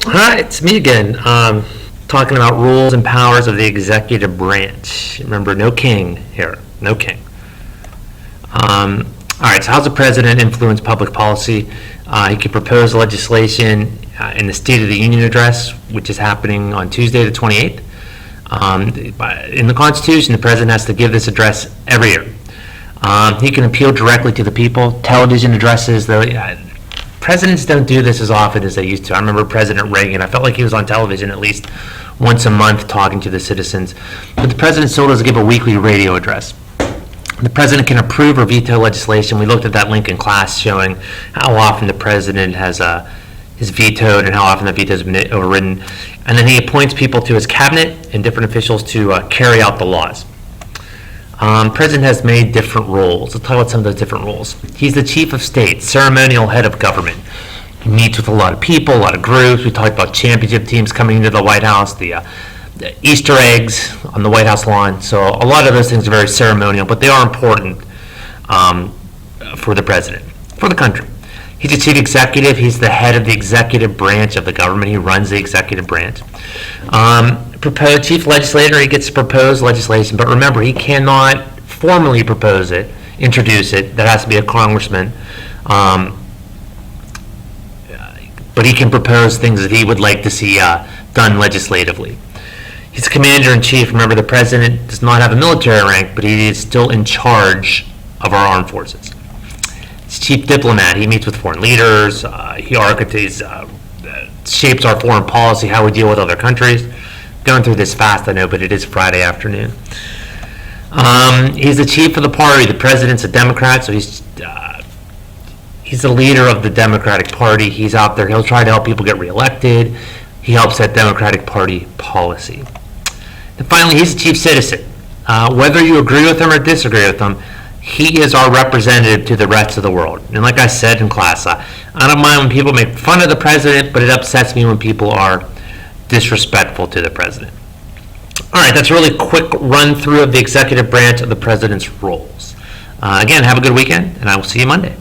Hi, it's me again. Talking about rules and powers of the executive branch. Remember, no king here. No king. All right, so how's the president influence public policy? He can propose legislation in the State of the Union address, which is happening on Tuesday, the 28th. In the Constitution, the president has to give this address every year. He can appeal directly to the people. Television addresses, though, presidents don't do this as often as they used to. I remember President Reagan. I felt like he was on television at least once a month talking to the citizens. But the president still does give a weekly radio address. The president can approve or veto legislation. We looked at that link in class showing how often the president has vetoed and how often the veto has been overridden. And then he appoints people to his cabinet and different officials to carry out the laws. President has made different roles. Let's talk about some of those different roles. He's the chief of state, ceremonial head of government. He meets with a lot of people, a lot of groups. We talked about championship teams coming into the White House, the Easter eggs on the White House lawn. So a lot of those things are very ceremonial, but they are important for the president, for the country. He's the chief executive. He's the head of the executive branch of the government. He runs the executive branch. Chief legislator, he gets to propose legislation, but remember, he cannot formally propose it, introduce it. That has to be a congressman. But he can propose things that he would like to see done legislatively. He's commander-in-chief. Remember, the president does not have a military rank, but he is still in charge of our armed forces. He's chief diplomat. He meets with foreign leaders. He architects, shapes our foreign policy, how we deal with other countries. Going through this fast, I know, but it is Friday afternoon. He's the chief of the party. The president's a Democrat, so he's the leader of the Democratic Party. He's out there. He'll try to help people get reelected. He helps set Democratic Party policy. And finally, he's the chief citizen. Whether you agree with him or disagree with him, he is our representative to the rest of the world. And like I said in class, I don't mind when people make fun of the president, but it upsets me when people are disrespectful to the president. All right, that's a really quick run through of the executive branch of the president's roles. Again, have a good weekend, and I will see you Monday.